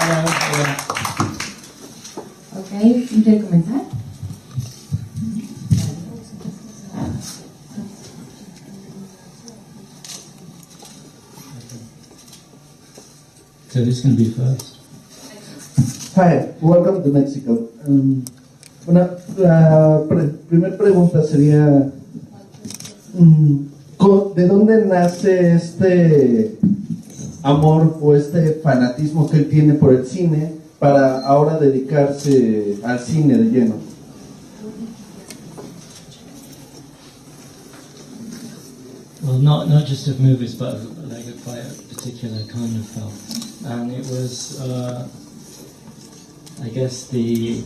Ok, ¿quiere comenzar? So who's going to be first? Hi, welcome to Mexico. La primera pregunta sería, ¿de dónde nace este amor o este fanatismo que él tiene por el cine para ahora dedicarse al cine de lleno? Well, not just of movies, but like quite a particular kind of film. And it was, I guess, the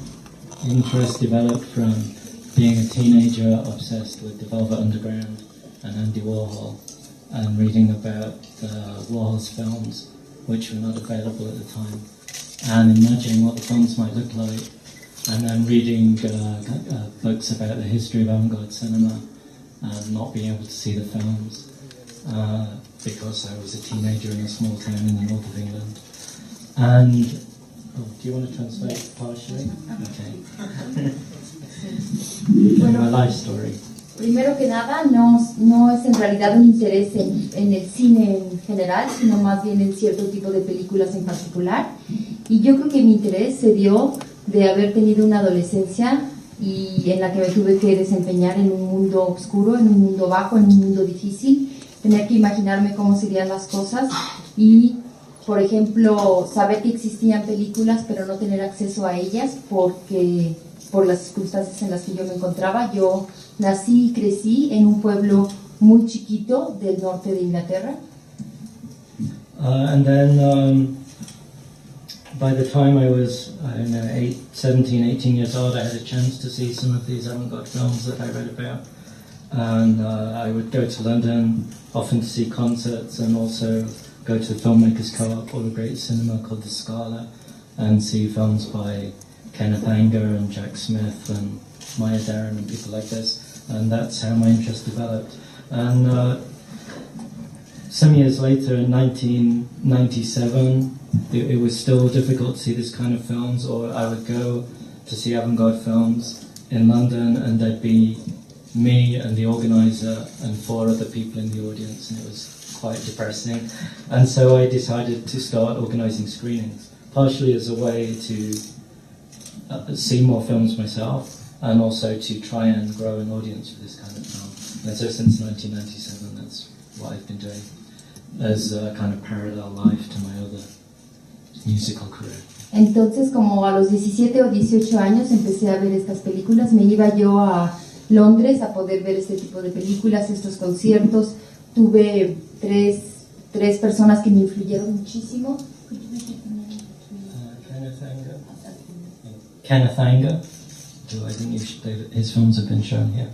interest developed from being a teenager obsessed with the Velvet Underground and Andy Warhol, and reading about Warhol's films, which were not available at the time, and imagining what the films might look like, and then reading books about the history of avant-garde cinema, and not being able to see the films because I was a teenager in a small town in the north of England. And do you want to translate partially? Okay. Bueno, my life story. Primero que nada, no es en realidad un interés en el cine en general, sino más bien en cierto tipo de películas en particular. Y yo creo que mi interés se dio de haber tenido una adolescencia y en la que me tuve que desempeñar en un mundo oscuro, en un mundo bajo, en un mundo difícil, tener que imaginarme cómo serían las cosas y, por ejemplo, saber que existían películas pero no tener acceso a ellas por las circunstancias en las que yo me encontraba. Yo nací y crecí en un pueblo muy chiquito del norte de Inglaterra. And then by the time I was, I don't know, 17, 18 years old, I had a chance to see some of these avant-garde films that I read about. And I would go to London often to see concerts and also go to the Filmmakers Co-op or a great cinema called the Scala and see films by Kenneth Anger and Jack Smith and Maya Deren and people like this. And that's how my interest developed. And some years later, in 1997, it was still difficult to see this kind of films, or I would go to see avant-garde films in London and there'd be me and the organizer and 4 other people in the audience, and it was quite depressing. And so I decided to start organizing screenings, partially as a way to see more films myself and also to try and grow an audience for this kind of film. And so since 1997, that's what I've been doing as a kind of parallel life to my other musical career. Entonces, como a los 17 o 18 años empecé a ver estas películas, me iba yo a Londres a poder ver este tipo de películas, estos conciertos. Tuve tres personas que me influyeron muchísimo. Kenneth Anger, who I think his films have been shown here.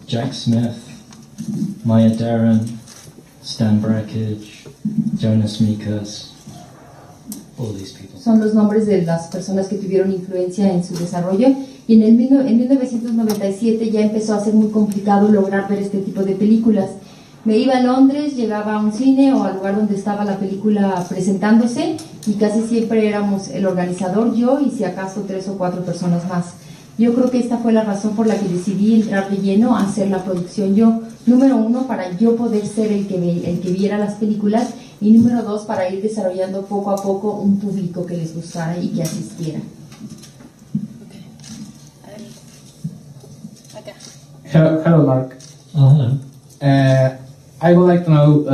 Jack Smith, Maya Deren, Stan Brakhage, Jonas Mekas, all these people. Son los nombres de las personas que tuvieron influencia en su desarrollo. Y en 1997 ya empezó a ser muy complicado lograr ver este tipo de películas. Me iba a Londres, llegaba a un cine o al lugar donde estaba la película presentándose y casi siempre éramos el organizador, yo y si acaso 3 o 4 personas más. Yo creo que esta fue la razón por la que decidí entrar de lleno a hacer la producción yo. Número 1, para yo poder ser el que viera las películas, y número 2, para ir desarrollando poco a poco un público que les gustara y que asistiera. Hello, Mark. Oh, hello. I would like to know,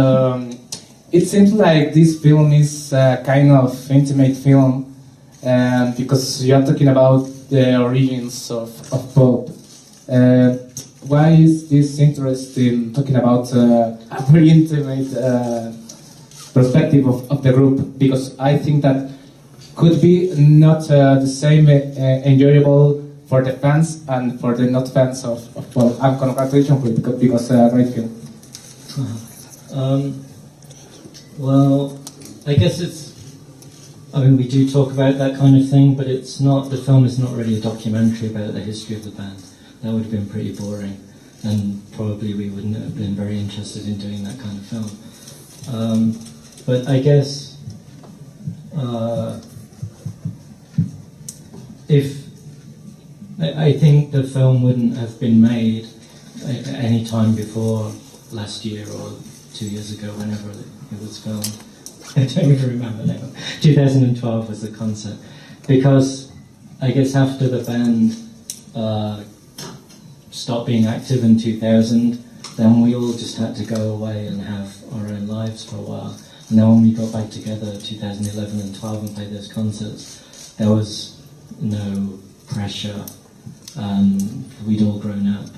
it seems like this film is a kind of intimate film, because you are talking about the origins of pop. Why is this interest in talking about a very intimate perspective of the group? Because I think that could be not the same enjoyable for the fans and for the not fans of pop. And congratulations for it, because a great film. Well, I guess we do talk about that kind of thing, but it's not, the film is not really a documentary about the history of the band. That would have been pretty boring, and probably we wouldn't have been very interested in doing that kind of film. But I guess if I think the film wouldn't have been made any time before last year or 2 years ago, whenever it was filmed. I don't even remember now. 2012 was the concert, because I guess after the band stopped being active in 2000, then we all just had to go away and have our own lives for a while. And then when we got back together 2011 and 12 and played those concerts, there was no pressure. We'd all grown up.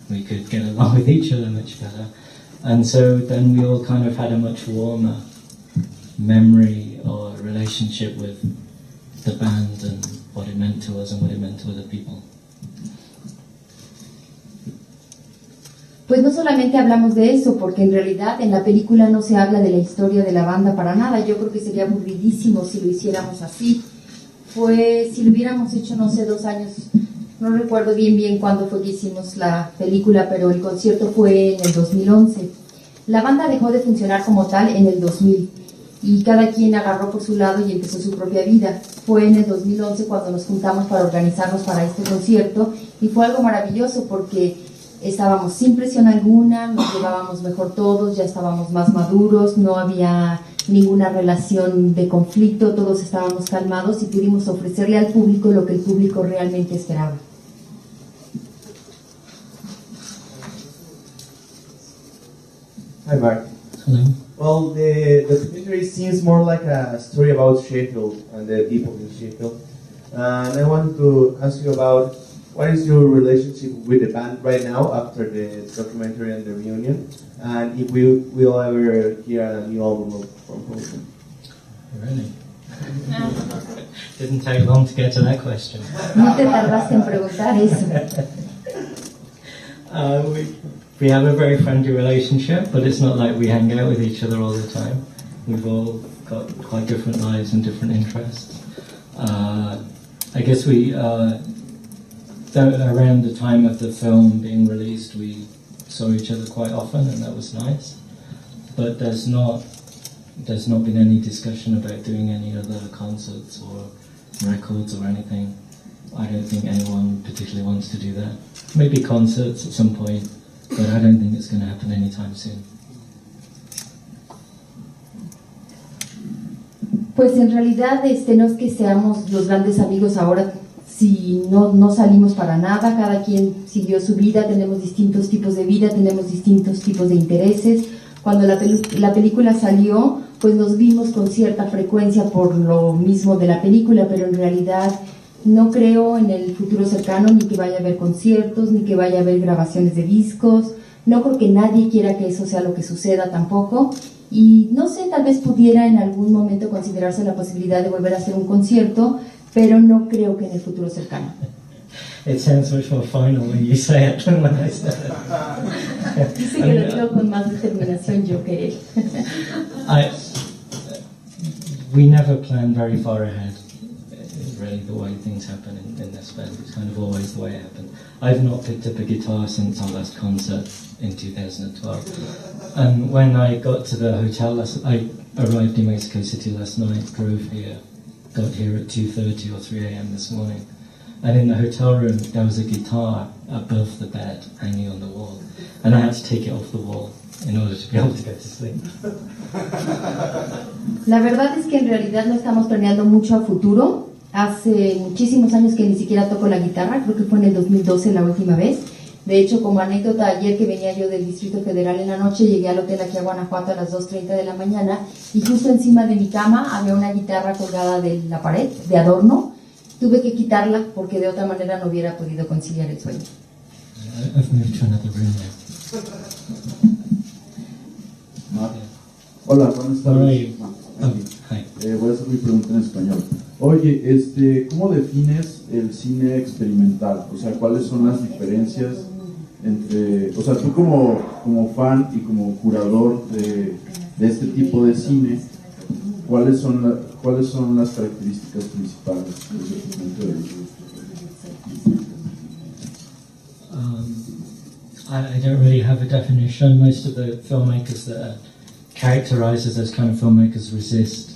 We could get along with each other much better. And so then we all kind of had a much warmer memory or relationship with the band and what it meant to us and what it meant to other people. Pues no solamente hablamos de eso, porque en realidad en la película no se habla de la historia de la banda para nada. Yo creo que sería aburridísimo si lo hiciéramos así. Si lo hubiéramos hecho, no sé, 2 años, no recuerdo bien cuándo fue que hicimos la película, pero el concierto fue en el 2011. La banda dejó de funcionar como tal en el 2000 y cada quien agarró por su lado y empezó su propia vida. Fue en el 2011 cuando nos juntamos para organizarnos para este concierto y fue algo maravilloso porque estábamos sin presión alguna, nos llevábamos mejor todos, ya estábamos más maduros, no había ninguna relación de conflicto, todos estábamos calmados y pudimos ofrecerle al público lo que el público realmente esperaba. Hi, Mark. Hello. Well, the documentary seems more like a story about Sheffield and the people in Sheffield. And I wanted to ask you about what is your relationship with the band right now after the documentary and the reunion, and if we will ever hear a new album from Poison. Really? Didn't take long to get to that question. No te tardaste en preguntar eso. We have a very friendly relationship, but it's not like we hang out with each other all the time. We've all got quite different lives and different interests. I guess around the time of the film being released, we saw each other quite often, and that was nice. But there's not been any discussion about doing any other concerts or records or anything. I don't think anyone particularly wants to do that. Maybe concerts at some point, but I don't think it's going to happen anytime soon. Pues en realidad no es que seamos los grandes amigos ahora, si no salimos para nada, cada quien siguió su vida, tenemos distintos tipos de vida, tenemos distintos tipos de intereses. Cuando la película salió, pues nos vimos con cierta frecuencia por lo mismo de la película, pero en realidad no creo en el futuro cercano ni que vaya a haber conciertos, ni que vaya a haber grabaciones de discos. No creo que nadie quiera que eso sea lo que suceda tampoco. Y no sé, tal vez pudiera en algún momento considerarse la posibilidad de volver a hacer un concierto, pero no creo que en el futuro cercano. It sounds much more final when you say it than when I said it. Dice que lo digo con más determinación yo que él. We never plan very far ahead. Really, the way things happen in this band, it's kind of always the way it happened. I've not picked up a guitar since our last concert in 2012. And when I got to the hotel, I arrived in Mexico City last night, drove here, got here at 2:30 or 3 a.m. this morning. And in the hotel room, there was a guitar above the bed, hanging on the wall. And I had to take it off the wall in order to be able to go to sleep. La verdad es que en realidad no estamos planeando mucho a futuro. Hace muchísimos años que ni siquiera toco la guitarra, creo que fue en el 2012 la última vez. De hecho, como anécdota, ayer que venía yo del Distrito Federal en la noche, llegué al hotel aquí a Guanajuato a las 2:30 de la mañana y justo encima de mi cama había una guitarra colgada de la pared, de adorno. Tuve que quitarla porque de otra manera no hubiera podido conciliar el sueño. I've moved to another room now. Hola, buenas tardes. Hi. Voy a hacer mi pregunta en español. Oye, ¿cómo defines el cine experimental? O sea, ¿cuáles son las diferencias entre, o sea, tú como fan y como curador de este tipo de cine, ¿cuáles son las características principales desde tu punto de vista? I don't really have a definition. Most of the filmmakers that are characterized as those kind of filmmakers resist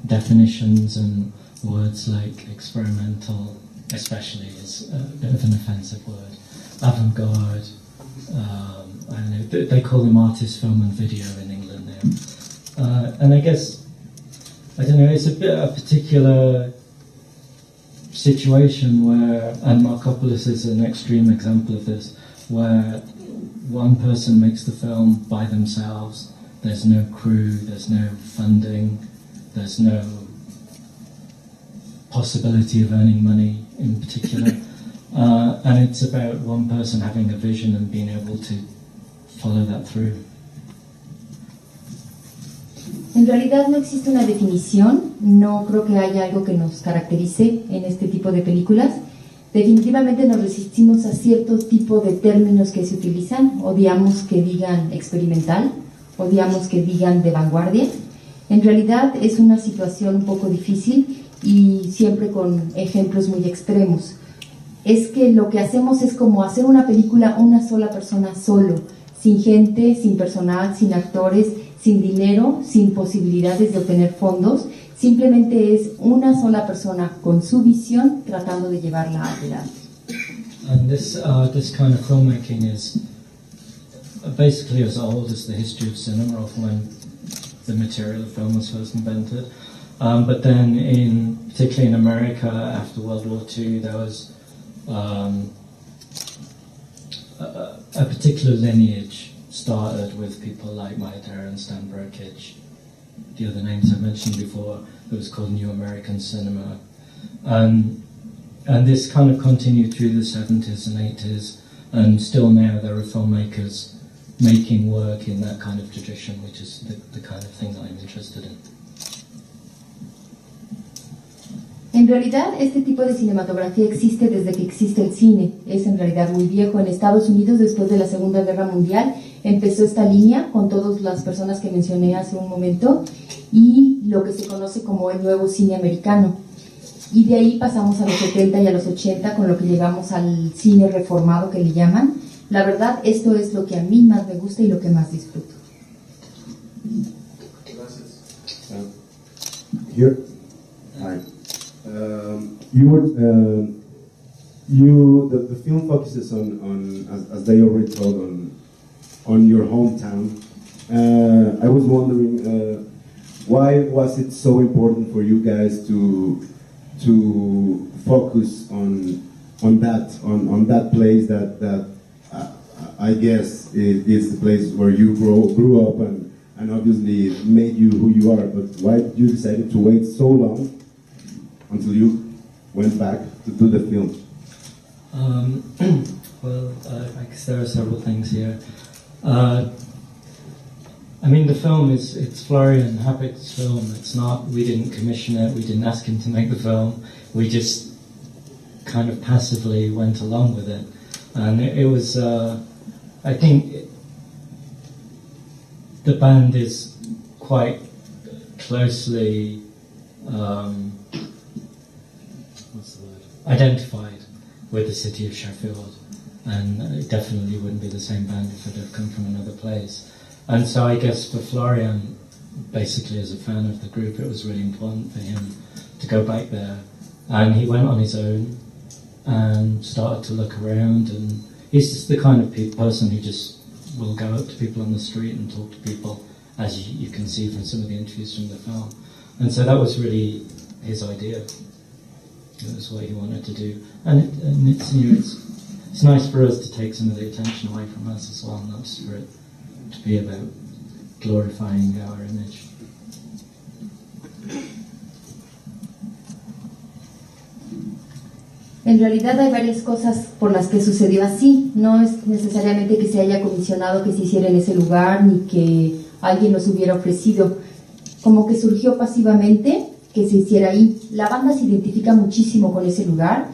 definitions, and words like experimental, especially, is a bit of an offensive word. Avant-garde, I don't know, they call them artist film and video in England now. And I guess, I don't know, it's a particular situation where, and Markopoulos is an extreme example of this, where one person makes the film by themselves, there's no crew, there's no funding, there's no possibility of earning money in particular, and it's about one person having a vision and being able to follow that through. En realidad no existe una definición, no creo que haya algo que nos caracterice en este tipo de películas. Definitivamente nos resistimos a cierto tipo de términos que se utilizan, odiamos que digan experimental, odiamos que digan de vanguardia. En realidad es una situación un poco difícil y siempre con ejemplos muy extremos. Es que lo que hacemos es como hacer una película una sola persona solo, sin gente, sin personal, sin actores, sin dinero, sin posibilidades de obtener fondos. Simplemente es una sola persona con su visión tratando de llevarla adelante. And this kind of filmmaking is basically as old as the history of cinema, of when the material of film was first invented. But then, particularly in America after World War II, there was a particular lineage started with people like Maya Dere and Stan Brakhage. The other names I mentioned before, it was called New American Cinema. And this kind of continued through the 70s and 80s, and still now there are filmmakers making work in that kind of tradition, which is the kind of thing that I'm interested in. En realidad, este tipo de cinematografía existe desde que existe el cine. Es en realidad muy viejo. En Estados Unidos, después de la Segunda Guerra Mundial, empezó esta línea con todas las personas que mencioné hace un momento y lo que se conoce como el nuevo cine americano. Y de ahí pasamos a los 70 y a los 80, con lo que llegamos al cine reformado que le llaman. La verdad, esto es lo que a mí más me gusta y lo que más disfruto. Gracias. Here. Hi. The film focuses on as they already told, on your hometown. I was wondering, why was it so important for you guys to focus on that place that I guess is the place where you grew up and obviously made you who you are. But why did you decide to wait so long until you went back to do the film? Well, I guess there are several things here. I mean, the film it's Florian Habit's film. It's not, we didn't commission it, we didn't ask him to make the film. We just kind of passively went along with it. And it was, I think, the band is quite closely identified with the city of Sheffield, and it definitely wouldn't be the same band if it had come from another place. And so I guess for Florian, basically as a fan of the group, it was really important for him to go back there. And he went on his own and started to look around, and he's just the kind of person who just will go up to people on the street and talk to people, as you can see from some of the interviews from the film. And so that was really his idea. It was what he wanted to do, and it's, you know, it's nice for us to take some of the attention away from us as well, not just for it to be about glorifying our image. En realidad hay varias cosas por las que sucedió así. No es necesariamente que se haya comisionado que se hiciera en ese lugar, ni que alguien nos hubiera ofrecido. Como que surgió pasivamente que se hiciera ahí. La banda se identifica muchísimo con ese lugar.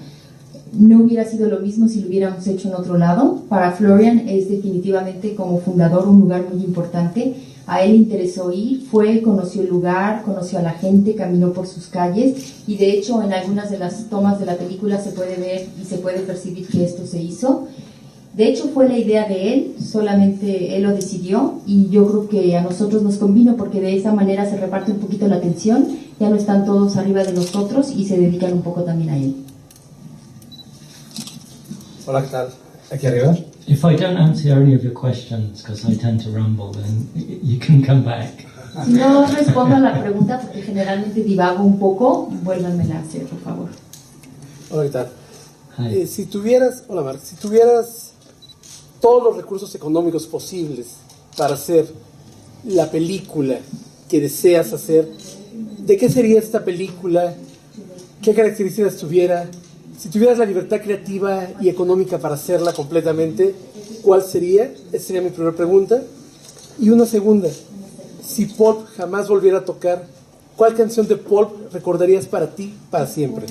No hubiera sido lo mismo si lo hubiéramos hecho en otro lado. Para Florian es definitivamente, como fundador, un lugar muy importante. A él le interesó ir, fue, conoció el lugar, conoció a la gente, caminó por sus calles, y de hecho en algunas de las tomas de la película se puede ver y se puede percibir que esto se hizo. De hecho fue la idea de él, solamente él lo decidió y yo creo que a nosotros nos convino porque de esa manera se reparte un poquito la atención, ya no están todos arriba de nosotros y se dedican un poco también a él. Hola, ¿qué tal? Aquí arriba. If I don't answer any of your questions, because I tend to ramble, then you can come back. Si no respondo a la pregunta porque generalmente divago un poco, vuélvanmela a hacer, por favor. Hola, ¿qué tal? Hi. Si tuvieras todos los recursos económicos posibles para hacer la película que deseas hacer, ¿de qué sería esta película? ¿Qué características tuviera? Si tuvieras la libertad creativa y económica para hacerla completamente, ¿cuál sería? Esa sería mi primera pregunta. Y una segunda, si Pulp jamás volviera a tocar, ¿cuál canción de Pulp recordarías para ti para siempre?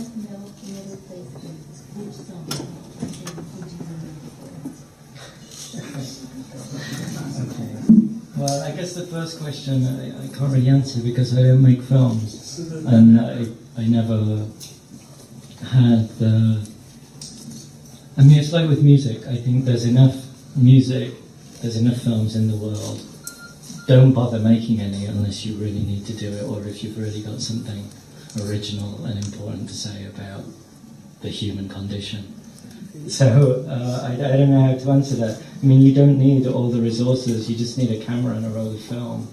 Well, I guess the first question I can't really answer because I don't make films, and I never had the. I mean, it's like with music. I think there's enough music, there's enough films in the world. Don't bother making any unless you really need to do it, or if you've really got something original and important to say about the human condition. So I don't know how to answer that. I mean, you don't need all the resources. You just need a camera and a roll of film,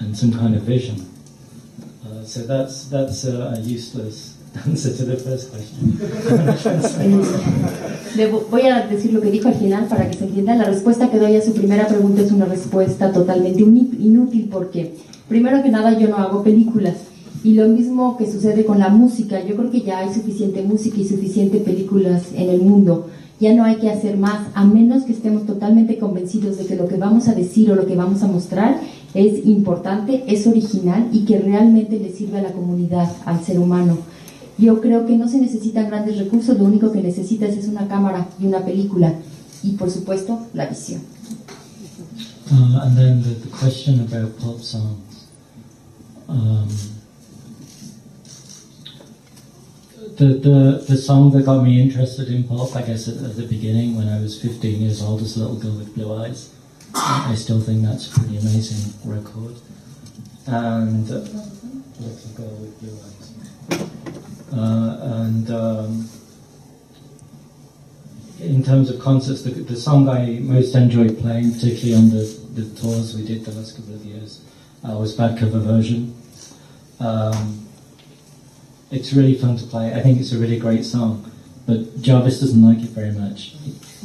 and some kind of vision. So that's a useless answer to the first question. Voy a decir lo que dijo al final para que se entienda. La respuesta que doy a su primera pregunta es una respuesta totalmente inútil porque, primero que nada, yo no hago películas. Y lo mismo que sucede con la música, yo creo que ya hay suficiente música y suficiente películas en el mundo. Ya no hay que hacer más, a menos que estemos totalmente convencidos de que lo que vamos a decir o lo que vamos a mostrar es importante, es original y que realmente le sirve a la comunidad, al ser humano. Yo creo que no se necesitan grandes recursos, lo único que necesitas es una cámara y una película. Y por supuesto, la visión. And then the question about pop songs. The song that got me interested in pop, I guess at the beginning when I was 15 years old as a little girl with blue eyes, I still think that's a pretty amazing record. And little girl with blue eyes. In terms of concerts, the song I most enjoyed playing, particularly on the tours we did the last couple of years, was Bad Cover Version. It's really fun to play. I think it's a really great song, but Jarvis doesn't like it very much.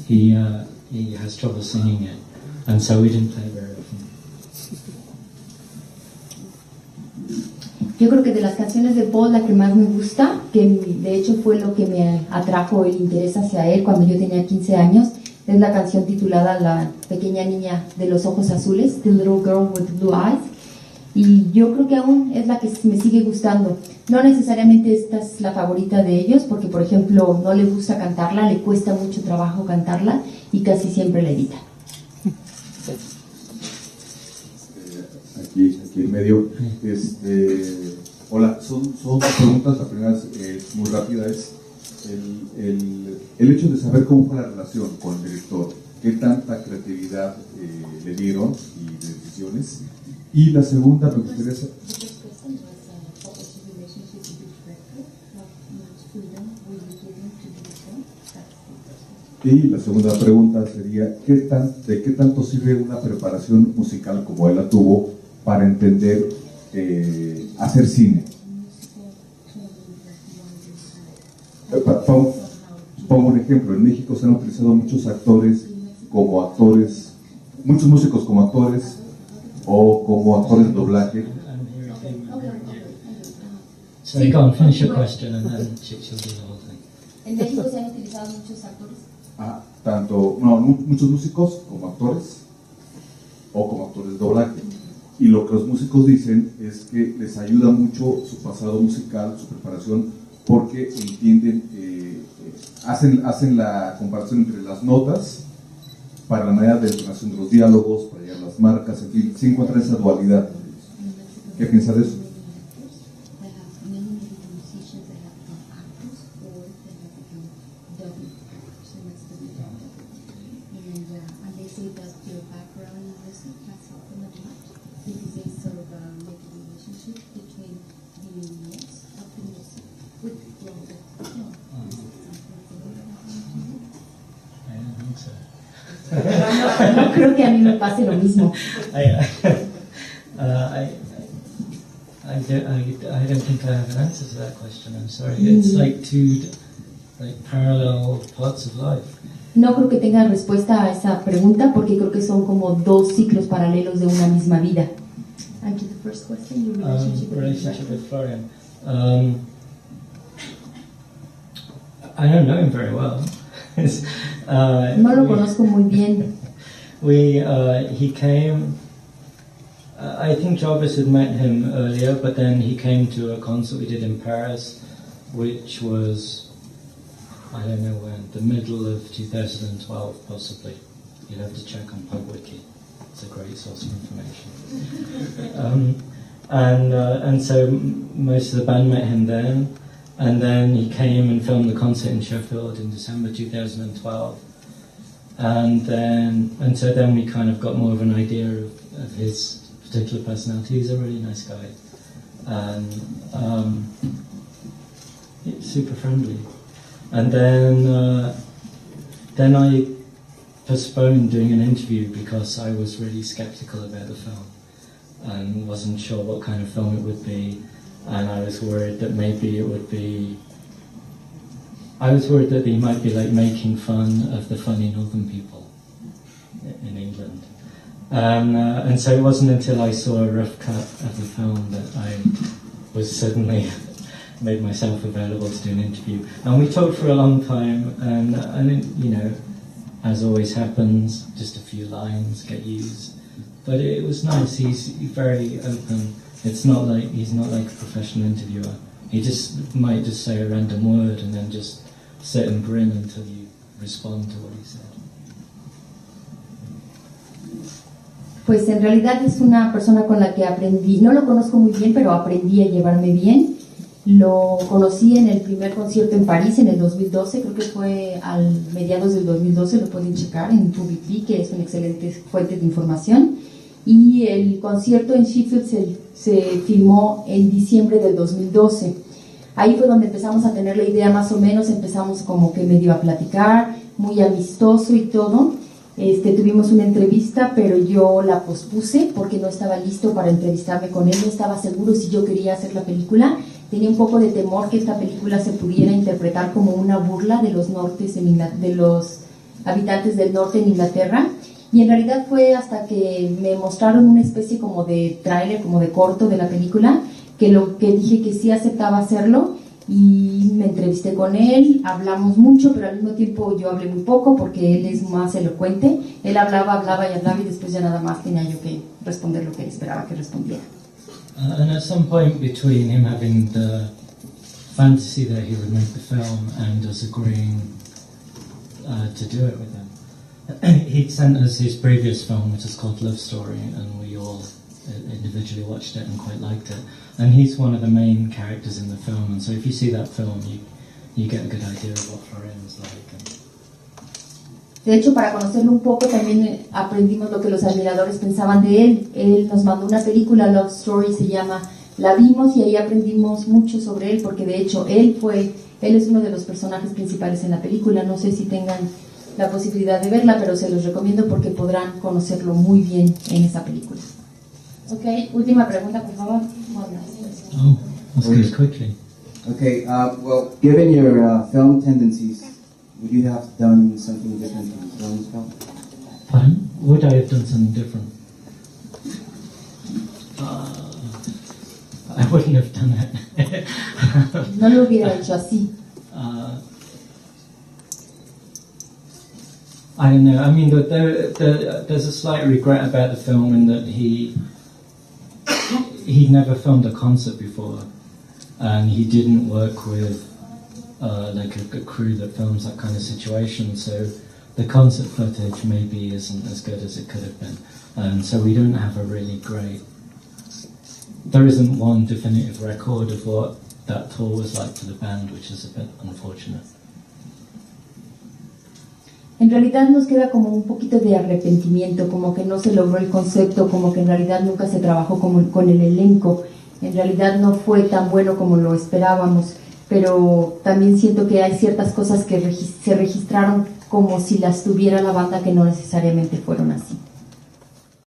He has trouble singing it, and so we didn't play it very often. Yo creo que de las canciones de Paul, la que más me gusta, que de hecho fue lo que me atrajo el interés hacia él cuando yo tenía 15 años, es la canción titulada La pequeña niña de los ojos azules, The Little Girl with Blue Eyes. Y yo creo que aún es la que me sigue gustando. No necesariamente esta es la favorita de ellos, porque por ejemplo no le gusta cantarla, le cuesta mucho trabajo cantarla y casi siempre la evita. Aquí en medio. Hola, son dos preguntas. La primera es muy rápida, es el hecho de saber cómo fue la relación con el director, qué tanta creatividad le dieron y de decisiones. Y la segunda me gustaría saber. Y la segunda pregunta sería, ¿de qué tanto sirve una preparación musical como él la tuvo para entender hacer cine? Pongo un ejemplo. En México se han utilizado muchos muchos músicos como actores o como actores de doblaje. So go on, finish your question and then she'll do the whole thing. En México se han utilizado muchos actores. Muchos músicos como actores o como actores de doblaje. Y lo que los músicos dicen es que les ayuda mucho su pasado musical, su preparación, porque entienden, hacen la comparación entre las notas para la manera de entonación de los diálogos, para llegar a las marcas, en fin, se encuentra esa dualidad. ¿Qué piensa de eso? No creo que a mí me pase lo mismo. I don't think I have an answer to that question. I'm sorry. It's like two parallel parts of life. No creo que tenga respuesta a esa pregunta porque creo que son como dos ciclos paralelos de una misma vida. And to the first question, your relationship with Florian. I don't know him very well. No lo conozco muy bien. He came. I think Jarvis had met him earlier, but then he came to a concert we did in Paris, which was, I don't know when, the middle of 2012 possibly. You'd have to check on PubWiki. It's a great source of information. And so most of the band met him then, and then he came and filmed the concert in Sheffield in December 2012. And so then we kind of got more of an idea of his particular personality. He's a really nice guy, and super friendly. And then I postponed doing an interview because I was really skeptical about the film and wasn't sure what kind of film it would be, and I was worried that maybe it would be. I was worried that he might be like making fun of the funny northern people in England. And so it wasn't until I saw a rough cut of the film that I was suddenly made myself available to do an interview. And we talked for a long time, and you know, as always happens, just a few lines get used. But it was nice. He's very open. It's not like he's not like a professional interviewer. He just might just say a random word and then just sit and grin until you respond to what he said. Pues en realidad es una persona con la que aprendí, no lo conozco muy bien, pero aprendí a llevarme bien. Lo conocí en el primer concierto en París en el 2012, creo que fue al mediados del 2012, lo pueden checar en PubWiki, que es una excelente fuente de información. Y el concierto en Sheffield se filmó en diciembre del 2012. Ahí fue donde empezamos a tener la idea más o menos, empezamos como que medio a platicar, muy amistoso y todo. Tuvimos una entrevista, pero yo la pospuse porque no estaba listo para entrevistarme con él, no estaba seguro si yo quería hacer la película. Tenía un poco de temor que esta película se pudiera interpretar como una burla de los habitantes del norte en Inglaterra. Y en realidad fue hasta que me mostraron una especie como de tráiler, como de corto de la película, que dije que sí aceptaba hacerlo. Y me entrevisté con él, hablamos mucho, pero al mismo tiempo yo hablé muy poco porque él es más elocuente. Él hablaba y después ya nada más tenía yo que responder lo que él esperaba que respondiera. And at some point between him having the fantasy that he would make the film and us agreeing to do it with him, he'd sent us his previous film, which is called Love Story, and we all individually watched it and quite liked it. And he's one of the main characters in the film, and so if you see that film, you get a good idea of what Florian is like. De hecho, para conocerlo un poco también aprendimos lo que los admiradores pensaban de él. Él nos mandó una película, Love Story se llama, la vimos y ahí aprendimos mucho sobre él, porque de hecho él es uno de los personajes principales en la película. No sé si tengan la posibilidad de verla, pero se los recomiendo porque podrán conocerlo muy bien en esa película. Ok, última pregunta, por favor. Oh, let's go quickly. Okay, well, given your film tendencies, would you have done something different in this film? Pardon? Would I have done something different? I wouldn't have done it. No lo hubiera hecho así. I don't know. I mean, there's a slight regret about the film in that he'd never filmed a concert before, and he didn't work with like a crew that films that kind of situation. So the concert footage maybe isn't as good as it could have been, and so we don't have a really great. There isn't one definitive record of what that tour was like for the band, which is a bit unfortunate. En realidad nos queda como un poquito de arrepentimiento, como que no se logró el concepto, como que en realidad nunca se trabajó con el elenco. En realidad no fue tan bueno como lo esperábamos, pero también siento que hay ciertas cosas que se registraron como si las tuviera la banda, que no necesariamente fueron así.